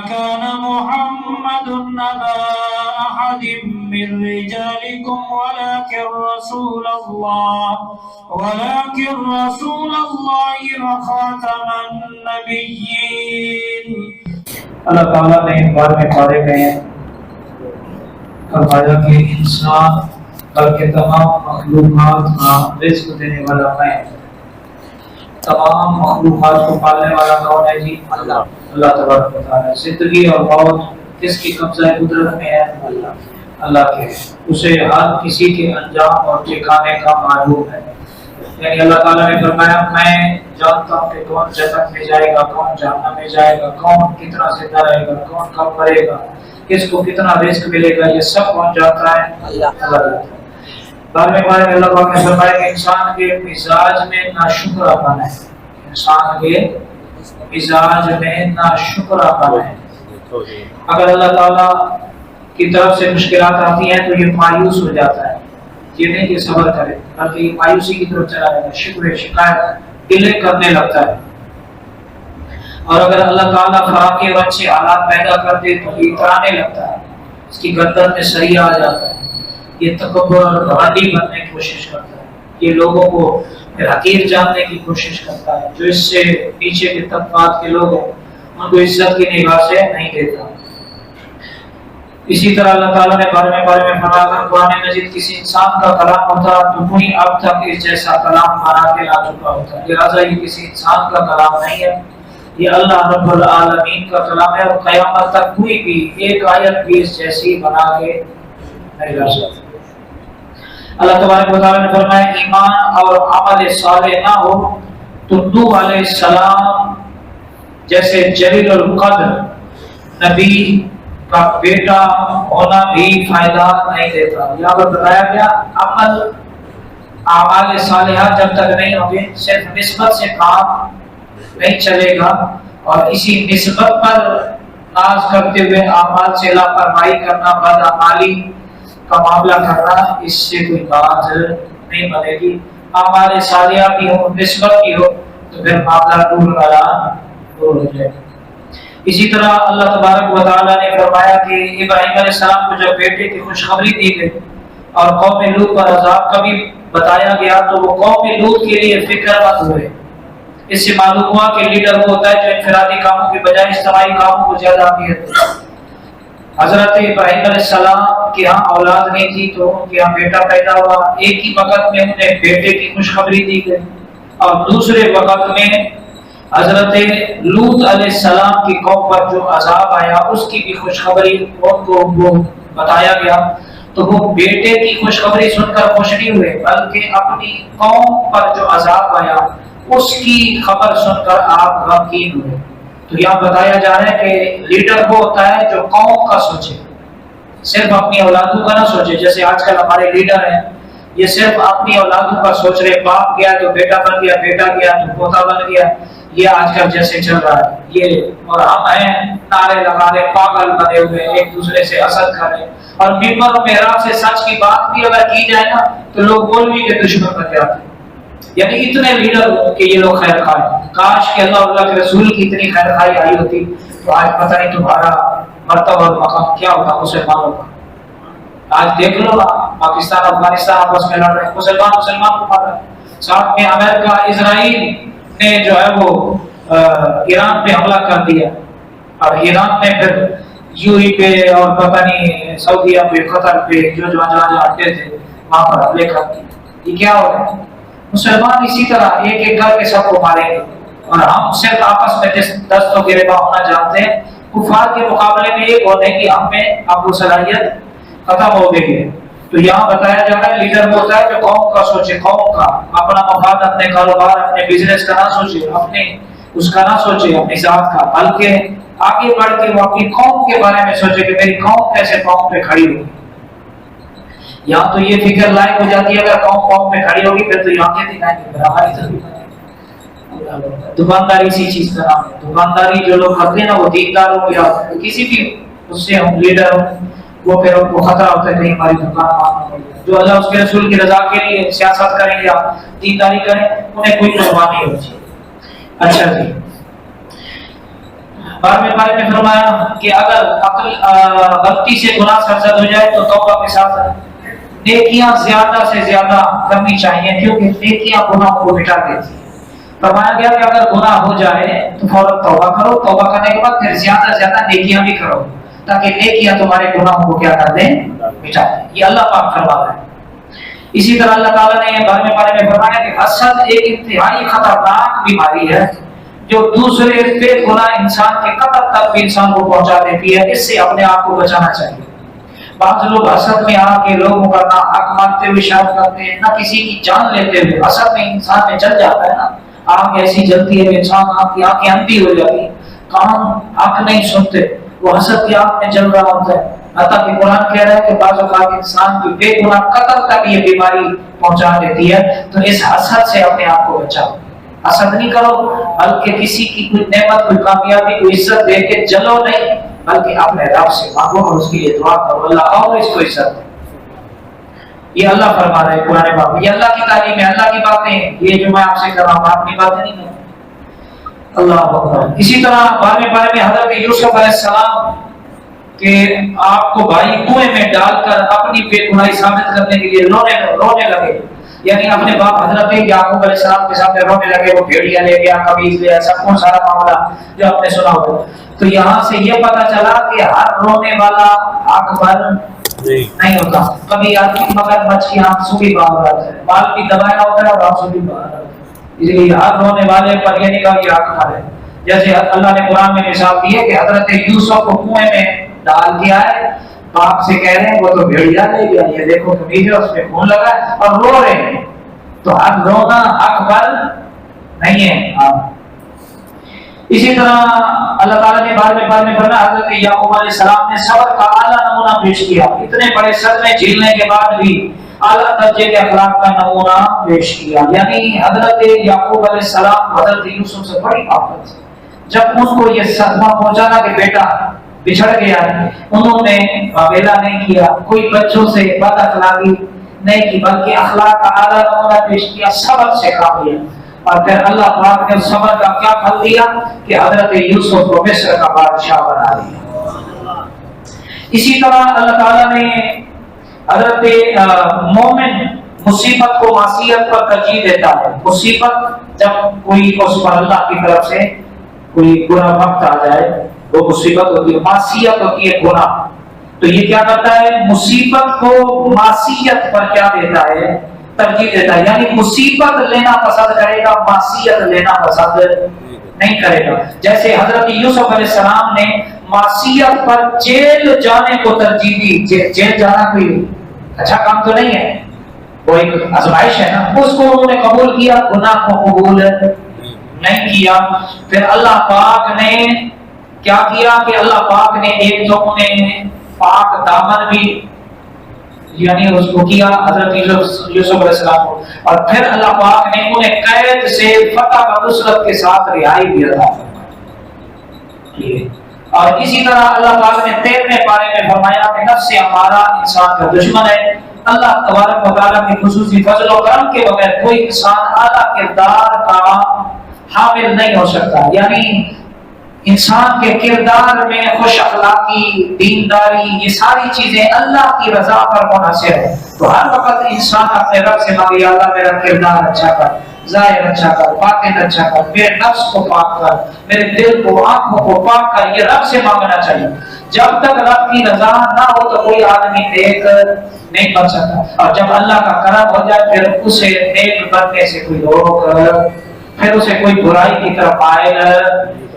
كان محمد أبا أحد من رجالكم ولكن رسول الله وخاتم النبيين. اللہ تعالیٰ نے ایک بار میں پارے میں فرمایا کہ انسان بلکہ تمام مخلوقات کا رزق دینے والا میں. تمام مخلوقات کو پالنے والا کون ہے جی؟ اللہ تبارک و تعالیٰ. زندگی اور موت کس کی قبضہ قدرت میں ہے؟ اللہ کے. اسے ہر کسی کے انجام اور ٹھکانے کا معلوم ہے. یعنی اللہ تعالیٰ نے فرمایا میں جانتا ہوں کہ کون جنت میں جائے گا، کون جہنم میں جائے گا، کون کتنا زندہ رہے گا، کون کب مرے گا، کس کو کتنا رزق ملے گا، یہ سب کون جانتا ہے؟ اللہ جانتا ہے. بعد میں اللہ پاک نے فرمایا کہ انسان کے مزاج میں ناشکراپن ہے. انسان کے مزاج میں ناشکراپن ہے. اگر اللہ تعالیٰ کی طرف سے مشکلات آتی ہیں تو یہ مایوس ہو جاتا ہے. یہ نہیں کہ صبر کرے، بلکہ یہ مایوسی کی طرف چلا جاتا ہے، شکوے شکایت گلے کرنے لگتا ہے. اور اگر اللہ تعالیٰ فراقی اور اچھے حالات پیدا کر دے تو یہ اترانے لگتا ہے، اس کی گردن میں سری آ جاتا ہے. یہ تکبر اور گھمنڈی بننے کی کوشش کرتا ہے. یہ لوگوں کو حقیر جاننے کی کوشش کرتا ہے. جو اس سے پیچھے کے طبقات کے لوگ ہیں ان کو عزت کی نگاہ سے نہیں دیتا. اسی طرح اللہ تعالیٰ نے بارے میں فرمایا کہ قرآن مجید کسی انسان کا کلام ہوتا تو کوئی اب تک اس جیسا کلام بنا کے لا چکا ہوتا. لہٰذا یہ کسی انسان کا کلام نہیں ہے، یہ اللہ رب العالمین کا کلام ہے. اور قیامت تک کوئی بھی ایک آیت بھی اس جیسی بنا کے نہیں لا سکتا. اللہ تبارک و تعالیٰ نے فرمایا ایمان اور عمل صالح نہ ہو تو نوح علیہ السلام جیسے جلیل القدر نبی کا بیٹا ہونا بھی فائدہ نہیں دیتا. یہاں پر بتایا گیا عمل اعمال صالحہ جب تک نہیں ہوں گے صرف نسبت سے کام نہیں چلے گا. اور اسی نسبت پر ناز کرتے ہوئے اعمال سے لاپرواہی کرنا، بدعمالی کا معاملہ کرنا، اس سے کوئی بات نہیں بنے گی. اعمال صالحہ بھی ہو، نسبت بھی ہو تو پھر معاملہ دور والا دور ہو جائے. اسی طرح اللہ تبارک و تعالیٰ نے فرمایا کہ ابراہیم علیہ السلام کو جب بیٹے کی خوشخبری دی گئی اور قوم لوط پر عذاب کا بھی بتایا گیا تو وہ قوم لوط کے لیے فکر مند ہوئے. اس سے معلوم ہوا کہ لیڈر وہ ہوتا ہے جو انفرادی کاموں کے بجائے اجتماعی کاموں کو زیادہ اہمیت دیتا ہے. حضرت ابراہیم علیہ السلام کے ہاں اولاد نہیں تھی تو ان کے ہاں بیٹا پیدا ہوا. ایک ہی وقت میں انہیں بیٹے کی خوشخبری دی گئی اور دوسرے وقت میں حضرت لوط علیہ السلام کی قوم پر جو عذاب آیا اس کی بھی خوشخبری ان کو وہ بتایا گیا. تو وہ بیٹے کی خوشخبری سن کر خوش نہیں ہوئے بلکہ اپنی قوم پر جو عذاب آیا اس کی خبر سن کر آپ غمگین ہوئے. تو یہاں بتایا جا رہا ہے کہ لیڈر وہ ہوتا ہے جو قوم کا سوچے، صرف اپنی اولادوں کا نہ سوچے. جیسے آج کل ہمارے لیڈر ہیں یہ صرف اپنی اولادوں کا سوچ رہے، باپ گیا تو بیٹا بن گیا، بیٹا گیا تو پوتا بن گیا. یہ آج کل جیسے چل رہا ہے یہ. اور ہم ہیں نعرے لگا رہے، پاگل بنے ہوئے، ایک دوسرے سے حسد کر رہے. اور ممبر و محراب سے سچ کی بات بھی اگر کی جائے نا تو لوگ مولوی کے دشمن بن جاتے ہیں. یعنی اتنے لیڈر کہ یہ لوگ خیر خواہ. کاش کہ اللہ کے رسول کی اتنی خیر خواہی آئی ہوتی تو آج پتہ نہیں تمہارا مرتبہ اور مقام کیا ہوتا مسلمانوں کا. آج دیکھ لو پاکستان افغانستان آپس میں لڑ رہے ہیں، مسلمان کو مار رہے ہیں. ساتھ میں امریکہ اسرائیل نے جو ہے وہ ایران پہ حملہ کر دیا اور ایران نے پھر یو ای پہ اور پتہ نہیں سعودیہ پہ، قطر پہ جو جہاں اڈے تھے وہاں پر حملے کر دیے. یہ کیا ہو رہا ہے؟ مسلمان اسی طرح ایک ایک کر کے سب کو ماریں گے اور ہم صرف آپس میں دست و گریباں ہونا چاہتے ہیں. کفار کے مقابلے میں ایک ہونے کی ہم میں اب وہ صلاحیت ختم ہو گئی ہے. تو یہاں بتایا جا رہا ہے لیڈر وہ ہوتا ہے جو قوم کا سوچے، قوم کا، اپنا مفاد، اپنے کاروبار، اپنے بزنس کا نہ سوچے، اپنے اس کا نہ سوچے اپنی ذات کا، بلکہ آگے بڑھ کے وہ اپنی قوم کے بارے میں سوچے کہ میری قوم کیسے قوم پہ کھڑی ہوگی. یہاں تو یہ فکر لائق ہو جاتی ہے اگر قوم پہ کھڑی ہوگی پھر تو یہاں کے دکھائیں گے ہماری ضرورت ہے. دکانداری اسی چیز کا نام ہے. دکانداری جو لوگ کرتے ہیں نا وہ دیندار ہو یا کسی بھی اس سے ہم لیڈر ہوں وہ پھر ان کو خطرہ ہوتا ہے کہیں ہماری دکان ماننا پڑے. جو اللہ اس کے رسول کی رضا کے لیے سیاست کریں یا دینداری کریں انہیں کوئی پرواہ نہیں ہوتی. اچھا جی، بارے میں فرمایا کہ اگر غلطی سے گناہ سرزد ہو جائے تو توبہ کے ساتھ نیکیاں زیادہ سے زیادہ کرنی چاہیے، کیونکہ نیکیاں گناہ کو مٹا دیتی ہیں۔ فرمایا گیا کہ اگر گناہ ہو جائے تو فوراً توبہ کرو، توبہ کرنے کے بعد پھر زیادہ سے زیادہ نیکیاں بھی کرو، تاکہ نیکیاں تمہارے گناہوں کو کیا کر دیں، مٹا دیں۔ یہ اللہ پاک فرما رہا ہے۔ اسی طرح اللہ تعالیٰ نے بارے میں فرمایا کہ حسد ایک انتہائی خطرناک بیماری ہے جو دوسرے بے گناہ انسان کے قتل تک بھی انسان کو پہنچا دیتی ہے۔ اس سے اپنے آپ کو بچانا چاہیے۔ بعض لوگ حسد میں آ کے لوگوں کا نہ حق مانتے ہوئے شاید کرتے ہیں، نہ کسی کی جان لیتے ہوئے۔ حسد میں انسان میں جل جاتا ہے نا، آنکھ ایسی جلتی ہے کہ انسان کی آنکھیں اندھی ہو جاتی ہیں، کان حق نہیں سنتے، وہ حسد کی آنکھ میں جل رہا ہوتا ہے۔ حتیٰ کہ قرآن کہہ رہا ہے کہ بعض اوقات انسان کی بے گناہ قتل تک یہ بیماری پہنچا دیتی ہے۔ تو اس حسد سے اپنے آپ کو بچاؤ۔ حسد نہیں کرو، بلکہ کسی کی کوئی نعمت، کوئی کامیابی، کوئی عزت دیکھ کے جلو نہیں، بلکہ اپنے رب سے مانگو اور اس کے لیے دعا کرو، اللہ اور اس کو عزت دے۔ یہ اللہ فرما رہا ہے قرآن پاک میں، یہ اللہ کی تعلیم ہے، اللہ کی باتیں ہیں، یہ جو میں آپ سے کر رہا ہوں اپنی باتیں نہیں ہیں۔ اللہ اکبر۔ اسی طرح 12ویں پارے میں حضرت یوسف علیہ السلام کہ آپ کو بھائی کنویں میں ڈال کر اپنی بے گناہی ثابت کرنے کے لیے رونے لگے، یعنی اپنے باپ حضرت یعقوب علیہ السلام کے سامنے رونے لگے، وہ بھیڑیا لے گیا، قمیص لے گیا، سب کو سارا معاملہ جو آپ نے سنا ہوگا۔ تو یہاں سے یہ پتہ چلا کہ ہر رونے والا اکبر نہیں ہوتا، کبھی آدمی مگر مچھ کی آنسو بھی باہر آتا ہے، بال بھی دبایا ہوتا ہے اور آنسو بھی باہر آتا ہے، اس لیے ہر رونے والے پر یہ نہیں کہا کہ اکبر ہے۔ جیسے اللہ نے قرآن میں مثال دی ہے کہ حضرت یوسف کو کنویں میں ڈال دیا ہے، باپ سے کہہ رہے ہیں وہ تو بھیڑیا لے گیا، یہ دیکھو کمیز ہے اس میں خون لگا ہے اور رو رہے ہیں، تو ہر رونا اکبر نہیں ہے۔ اسی طرح اللہ تعالیٰ نے بعد میں فرمایا حضرت یعقوب علیہ السلام نے صبر کا اعلیٰ نمونہ پیش کیا، اتنے بڑے صدمے جھیلنے کے بعد بھی اعلیٰ درجے کے اخلاق کا نمونہ پیش کیا، یعنی حضرت یعقوب علیہ السلام حضرت یوسف سے بڑی محبت تھی۔ جب ان کو یہ صدمہ پہنچا نا کہ بیٹا بچھڑ گیا، انہوں نے مبالغہ نہیں کیا، کوئی بچوں سے بد اخلاقی نہیں کی، بلکہ اخلاق کا اعلیٰ نمونہ پیش کیا، صبر سے کام لیا، اور پھر اللہ پاک نے صبر کا کیا پھل دیا کہ حضرت یوسف کو مصر کا بادشاہ بنا دیا۔ اسی طرح اللہ تعالیٰ نے حضرت مومن مصیبت کو معصیت پر ترجیح دیتا ہے۔ مصیبت جب کوئی اس پر اللہ کی طرف سے کوئی برا وقت آ جائے، وہ مصیبت ہوتی ہے، معصیت ہوتی ہے گناہ، تو یہ کیا کرتا ہے، مصیبت کو معصیت پر کیا دیتا ہے، ترجیح دیتا ہے، یعنی مصیبت لینا پسند کرے گا، معصیت لینا پسند نہیں کرے گا۔ جیسے حضرت یوسف علیہ السلام نے معصیت پر جیل جانے کو ترجیح دی۔ جیل جانا کوئی اچھا کام تو نہیں ہے، وہ ایک آزمائش ہے نا، اس کو انہوں نے قبول کیا، گناہ کو قبول نہیں کیا۔ پھر اللہ پاک نے کیا کیا کہ اللہ پاک نے ایک تو انہیں پاک دامن بھی یعنی اس کو کیا حضرت یوسف علیہ السلام کو، اور پھر اللہ پاک نے انہیں قید سے فتح و نصرت کے ساتھ رہائی بھی عطا فرمائی۔ اور اسی طرح اللہ پاک نے 13ویں پارے میں فرمایا کہ نفس امارہ انسان کا دشمن ہے۔ اللہ تبارک و تعالیٰ کی خصوصی فضل و کرم کے بغیر کوئی انسان اعلیٰ کردار کا حامل نہیں ہو سکتا، یعنی انسان کے کردار میں خوش اخلاقی، دینداری، یہ ساری چیزیں اللہ کی رضا پر منحصر ہے۔ تو ہر وقت انسان اپنے رب سے مانگے، اللہ میرا کردار اچھا کر، ظاہر اچھا کر، باطن اچھا کر، میرے نفس کو پاک کر، میرے دل کو، آنکھوں کو پاک کر، یہ رب سے مانگنا چاہیے۔ جب تک رب کی رضا نہ ہو تو کوئی آدمی نیک نہیں بن سکتا، اور جب اللہ کا کرم ہو جائے پھر اسے نیک بننے سے کوئی روک، پھر اسے کوئی برائی کی طرف مائل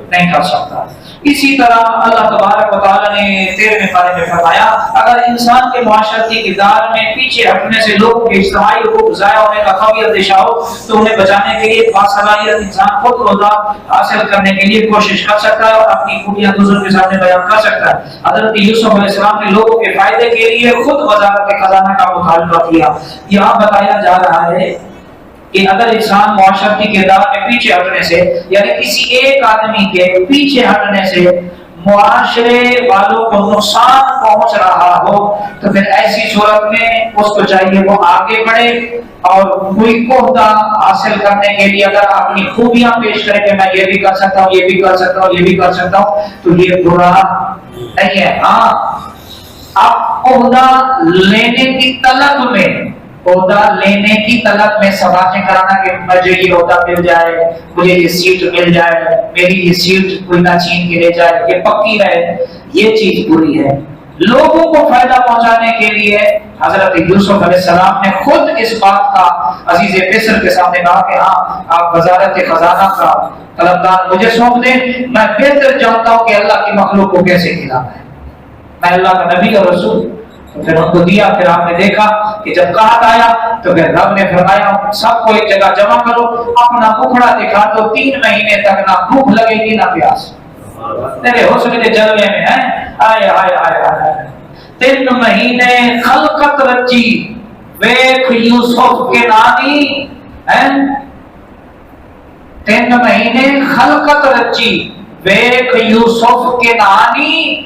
نہیں کر سکتا۔ اسی طرح اللہ تبارک و تعالیٰ نے 13ویں پارے میں فرمایا اگر انسان کے معاشرتی کردار میں پیچھے ہٹنے سے لوگوں کے اجتماعی حقوق ضائع ہونے کا خفیہ اندیشہ ہو تو انہیں بچانے کے لیے باصلاحیت انسان خود روزہ حاصل کرنے کے لیے کوشش کر سکتا ہے اور اپنی خوبیاں دوسروں کے سامنے بیان کر سکتا ہے۔ حضرت یوسف علیہ السلام نے لوگوں کے فائدے کے لیے خود وزارت خزانہ کا مطالبہ کیا۔ یہاں بتایا جا رہا ہے کہ اگر انسان معاشرتی کردار میں پیچھے ہٹنے سے یعنی کسی ایک آدمی کے پیچھے ہٹنے سے معاشرے والوں کو نقصان پہنچ رہا ہو تو پھر ایسی صورت میں اس کو چاہیے وہ آگے بڑھے اور کوئی عہدہ حاصل کرنے کے لیے اگر اپنی خوبیاں پیش کرے کہ میں یہ بھی کر سکتا ہوں، یہ بھی کر سکتا ہوں، یہ بھی کر سکتا ہوں، تو یہ برا نہیں ہے. ہاں اب عہدہ لینے کی طلب میں، عہدہ لینے کی طلب میں سماجیں کرانا کہ مجھے یہ عہدہ مل جائے، مجھے یہ سیٹ مل جائے، میری یہ سیٹ کوئی نہ چھین کے لے جائے، یہ پکی رہے، یہ چیز بری ہے. لوگوں کو فائدہ پہنچانے کے لیے حضرت یوسف علیہ السلام نے خود اس بات کا عزیز مصر کے سامنے کہا کہ ہاں آپ وزارت خزانہ کا قلمدان مجھے سونپ دیں، میں بہتر جانتا ہوں کہ اللہ کی مخلوق کو کیسے کھلانا ہے، میں اللہ کا نبی اور رسول. تو پھر ان کو دیا. پھر آپ نے دیکھا کہ جب قحط آیا تو پھر رب نے فرمایا سب کو ایک جگہ جمع کرو، اپنا مکھڑا دکھا دو، 3 مہینے تک نہ بھوک لگے گی نہ پیاس. تیرے حسن کے جلوے میں ہیں آئے آئے آئے آئے 3 مہینے خلقت رچی ویکھ یوسف کے نانی ہیں. 3 مہینے خلقت رچی ویکھ یوسف کے نانی،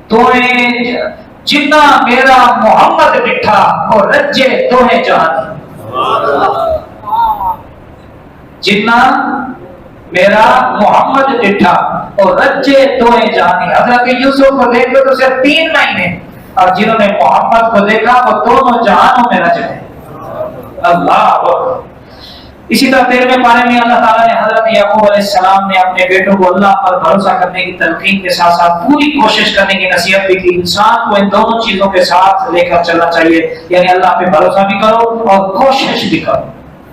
توہیں جنا میرا محمد ڈٹھا اور رجے توہیں جہانی. جنا میرا محمد ڈٹھا اور رجے توہیں جہانی. حضرت یوسف کو دیکھ لو تو صرف 3 مہینے، اور جنہوں نے محمد کو دیکھا وہ دونوں جہانوں میں رج گئے. اللہ اکبر. اسی طرح 13ویں پارے میں اللہ تعالیٰ نے حضرت یعقوب علیہ السلام نے اپنے بیٹوں کو اللہ پر بھروسہ کرنے کی تلقین کے ساتھ ساتھ پوری کوشش کرنے کی نصیحت بھی کی. انسان کو ان دونوں چیزوں کے ساتھ لے کر چلنا چاہیے، یعنی اللہ پہ بھروسہ بھی کرو اور کوشش بھی کرو.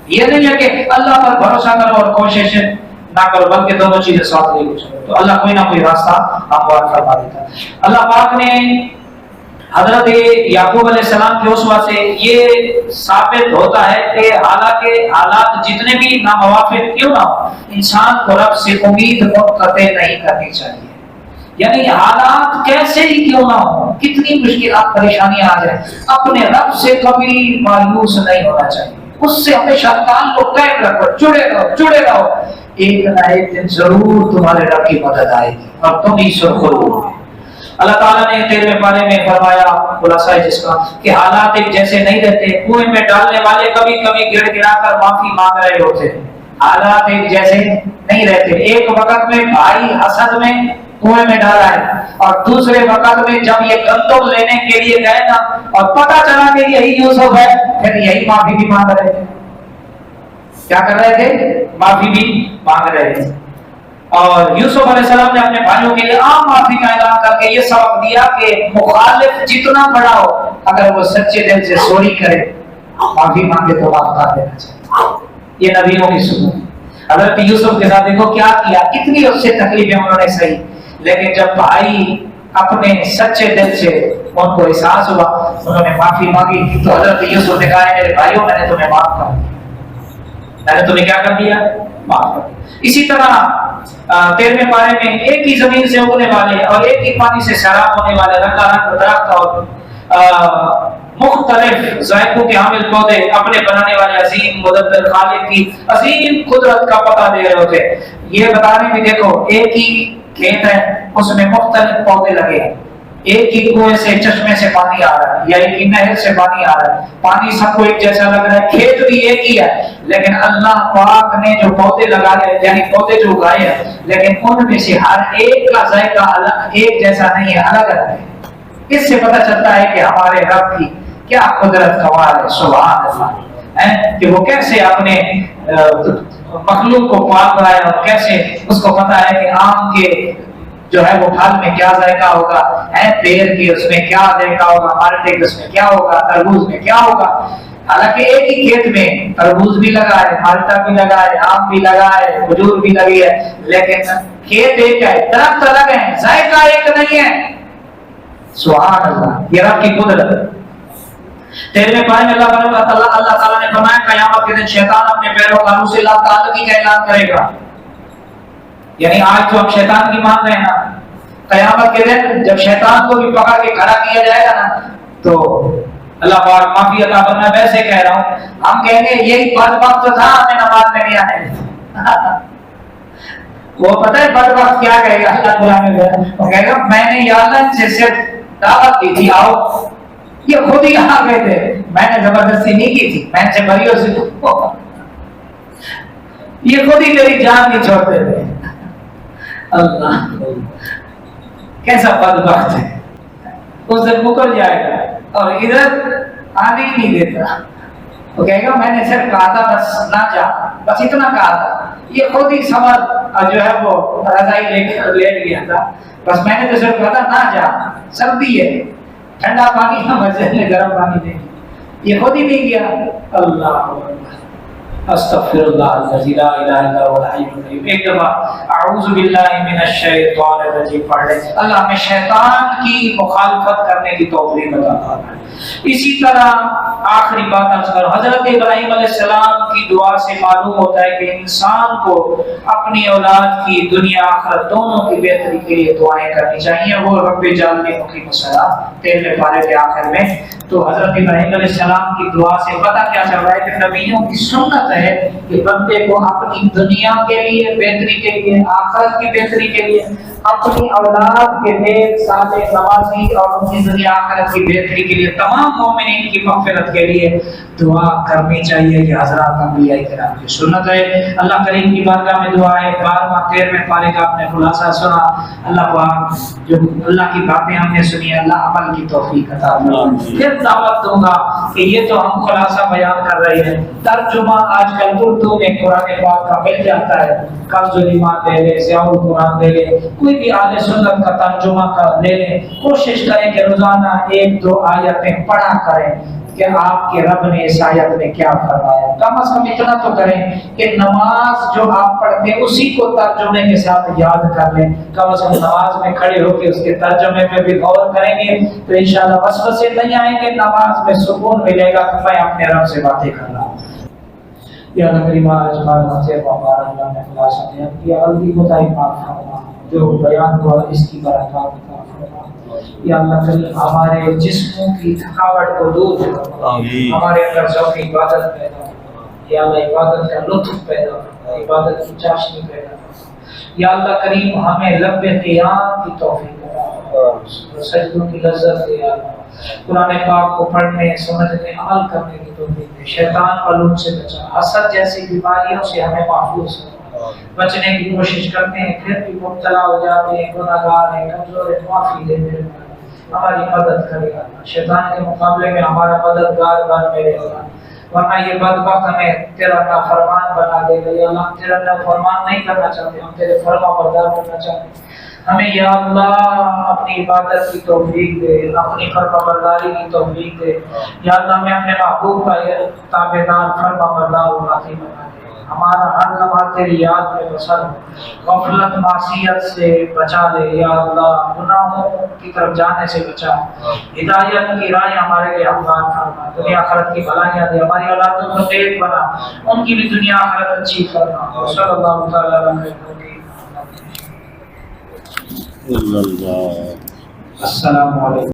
یہ نہیں ہے کہ اللہ پر بھروسہ کرو اور کوشش نہ کرو، بلکہ دونوں چیزیں ساتھ لے کر چلو تو اللہ کوئی نہ کوئی راستہ ہموار فرما دیتا ہے. اللہ پاک نے حضرت یعقوب علیہ السلام کی اسوہ سے یہ ثابت ہوتا ہے کہ حالانکہ حالات جتنے بھی ناموافق کیوں نہ ہو، انسان کو رب سے امید منقطع نہیں کرنی چاہیے. یعنی حالات کیسے ہی کیوں نہ ہو، کتنی مشکلات پریشانیاں آ جائیں، اپنے رب سے کبھی مایوس نہیں ہونا چاہیے. اس سے ہمیشہ تعلق قائم رکھو، جڑے رہو. ایک نہ ایک دن ضرور تمہارے رب کی مدد آئے گی اور تم ہی سرخرو ہوگے. اللہ تعالیٰ نے 13ویں پارے میں فرمایا خلاصہ ہے جس کا کہ حالات ایک جیسے نہیں رہتے. کنویں میں ڈالنے والے کبھی کبھی گڑ گڑا کر معافی مانگ رہے ہوتے ہیں. حالات ایک جیسے نہیں رہتے. ایک وقت میں بھائی حسد میں کنویں میں ڈالا ہے، اور دوسرے وقت میں جب یہ گندم لینے کے لیے گئے نا اور پتہ چلا کہ یہی یوسف ہے، پھر یہی معافی بھی مانگ رہے تھے. کیا کر رہے تھے؟ معافی بھی مانگ رہے تھے. اور یوسف علیہ السلام نے اپنے بھائیوں کے لیے عام معافی کا اعلان کر کے یہ سبق دیا کہ مخالف جتنا بڑا ہو، اگر وہ سچے دل سے سوری کرے، معافی مانگے تو معاف کر دینا چاہیے. یہ نبیوں کی سنت. حضرت یوسف کے ساتھ دیکھو کیا کیا، کتنی اس سے تکلیفیں انہوں نے سہی، لیکن جب بھائی اپنے سچے دل سے ان کو احساس ہوا، انہوں نے معافی مانگی تو حضرت یوسف نے کہا میرے بھائیوں میں نے تمہیں معاف کر دیا، میں نے تمہیں کیا کر دیا؟ معاف کر دیا. اسی طرح 13ویں پارے میں ایک ہی زمین سے اگنے والے اور ایک ہی پانی سے سیراب ہونے والے رنگا رنگ درخت اور مختلف ذائقوں کے حامل پودے اپنے بنانے والے عظیم مدبر خالق کی عظیم قدرت کا پتہ دے رہے ہوتے. یہ بتانے میں دیکھو ایک ہی کھیت ہے، اس میں مختلف پودے لگے ہیں، ایک ہی کنویں سے چشمے سے پانی آ رہا ہے یا ایک ہی نہر سے پانی آ رہا ہے، پانی سب کو ایک جیسا لگ رہا ہے، کھیت بھی ایک ہی ہے، لیکن اللہ پاک نے جو پودے لگائے یعنی پودے جو اگائے ہیں، لیکن ان میں سے ہر ایک کا ذائقہ الگ ایک جیسا نہیں ہے، الگ الگ ہے. اس سے پتہ چلتا ہے کہ ہمارے رب کی کیا قدرت کمال ہے. سبحان اللہ، کہ وہ کیسے اپنے مخلوق کو پال رہا ہے اور کیسے اس کو پتہ ہے کہ آم کے جو ہے وہ پھل میں کیا ذائقہ ہوگا، پیر کے اس میں کیا ذائقہ ہوگا، مالٹے کے اس میں کیا ہوگا، تربوز میں کیا ہوگا. حالانکہ ایک ہی کھیت میں تربوز بھی لگا ہے، مالٹا بھی لگا ہے، آم بھی لگا ہے، کھجور بھی لگی ہے، لیکن کھیت ایک ہے، درخت الگ ہے، ذائقہ ایک نہیں ہے. سبحان اللہ، یہ رب کی قدرت. 13ویں پارے میں اللہ تعالیٰ نے فرمایا قیامت کے دن شیطان اپنے پیروں کا منہ سے لا تعلقی کا اعلان کرے گا. یعنی آج تو ہم شیطان کی مان رہے ہیں نا، قیامت کے دن جب شیطان کو بھی پکڑ کے کھڑا کیا جائے گا نا تو اللہ پاک معافی عطا فرمائے. ویسے کہہ رہا ہوں، ہم کہیں گے یہی بدبخت تھا ہمیں نماز میں نہیں آنے دیتا. وہ پتہ ہے بدبخت کیا کہے گا؟ اللہ بلانے گیا وہ کہے گا میں نے یا اللہ سے صرف دعوت دی تھی آؤ، یہ خود ہی آ گئے تھے، میں نے زبردستی نہیں کی تھی، میں سے بری ہو سے یہ خود ہی میری جان نہیں چھوڑتے تھے. اللہ کیسا بدبخت ہے، اس دن مکر جائے گا اور ادھر آنے ہی نہیں دیتا. وہ کہے گا میں نے صرف کہا تھا بس نہ جا، بس اتنا کہا تھا. یہ خود ہی سمر جو ہے وہ رضائی لے کے لیٹ گیا تھا، بس میں نے تو صرف کہا تھا نہ جا، سردی ہے، ٹھنڈا پانی نہ مسجد میں گرم پانی دے. یہ خود ہی نہیں گیا. اللہ اکبر، استغفر اللہ الذی لا الہ الا هو الحی القیوم. ایک دفعہ اعوذ باللہ من الشیطان الرجیم پڑھ لیں. اللہ ہمیں شیطان کی مخالفت کرنے کی توفیق عطا فرمائے. اسی طرح آخری بات عرض کروں، حضرت ابراہیم علیہ السلام کی دعا سے معلوم ہوتا ہے کہ انسان کو اپنی اولاد کی دنیا آخرت دونوں کی بہتری کے لیے دعائیں کرنی چاہیے. وہ رب اجعلنی مقیم الصلاۃ 13ویں پارے کے آخر میں. تو حضرت ابراہیم علیہ السلام کی دعا سے پتہ کیا چل رہا ہے کہ نبیوں کی سنت ہے کہ بندے کو اپنی دنیا کے لیے بہتری کے لیے، آخرت کی بہتری کے لیے، اپنی اولاد کے نیک صالح نمازی اور اپنی دنیا آخرت کی بہتری کے لیے، تمام مومنین کی مغفرت کے لیے دعا کرنی چاہیے. یہ حضرات انبیاء کرام کی سنت ہے. اللہ کریم کی بارگاہ میں دعا ہے. 12واں 13ویں پارے کا آپ نے خلاصہ سنا. اللہ پاک جو اللہ کی باتیں ہم نے سنی، اللہ عمل کی توفیق عطا فرمائے. پھر دعوت دوں گا کہ یہ تو ہم خلاصہ بیان کر رہے ہیں، ترجمہ آج کل اردو میں قرآن پاک کا مل جاتا ہے. کنز الایمان لے لے، ضیاء القرآن لے لے، کوئی بھی اہل سنت کا ترجمہ کر لے لیں. کوشش کریں کہ روزانہ 1-2 آیتیں پڑھا کریں کہ آپ کے رب نے اس آیت میں کیا فرمایا. کم از کم اتنا تو کریں کہ نماز جو آپ پڑھتے ہیں اسی کو ترجمے کے ساتھ یاد کر لیں. کم از کم نماز میں کھڑے ہو کے اس کے ترجمے میں بھی غور کریں گے تو انشاءاللہ وسوسے نہیں آئیں گے. نماز میں سکون ملے گا کہ میں اپنے رب سے باتیں کر رہا ہوں. یا اللہ کریم آج بار سے مبارک اللہ نے خلاصہ بیان کیا، غلطی کوتاہی معاف فرما، جو بیان ہوا اس کی برکات عطا فرما. یا اللہ کریم ہمارے جسموں کی تھکاوٹ کو دور فرما، ہمارے اندر ذوق عبادت پیدا فرما. یا اللہ عبادت کا لطف پیدا فرما، عبادت کی چاشنی پیدا فرما. یا اللہ کریم ہمیں لب قیام کی توفیق عطا فرما، سجدوں کی لذت دے. یا اللہ قرآن پاک کو پڑھنے، سمجھنے، عمل کرنے کی توفیق دے. شیطان علوم سے بچا، حسد جیسی بیماریوں سے ہمیں محفوظ کرنا. بچنے کی کوشش کرتے ہیں پھر بھی مبتلا ہو جاتے ہیں، گناہگار ہیں، کمزور ہیں، معافی دے میرے مولا، ہماری مدد کرے گا. شیطان کے مقابلے میں ہمارا مددگار بن میرے مولا، ورنہ یہ بدبخت ہمیں تیرا نافرمان بنا دے گا. یا اللہ ہم تیرا نافرمان نہیں کرنا چاہتے، ہم تیرے فرما بردار کرنا چاہتے ہیں. ہمیں یا اللہ اپنی عبادت کی توفیق دے، اپنی فرما برداری کی توفیق دے. یا اللہ ہمیں اپنے محبوب کا تابعدار فرما بردار و راضی بنا دے. ہمارا ہر لمحہ تیری یاد میں بسر ہو، غفلت معصیت سے بچا لے. یا اللہ گناہوں کی طرف جانے سے بچا، ہدایت کی راہ ہمارے لیے ہموار فرما. دنیا آخرت کی بھلائیاں دے، ہماری اولادوں کو نیک بنا، ان کی بھی دنیا آخرت اچھی فرما. صلی اللہ تعالی علیہ وسلم. السلام علیکم.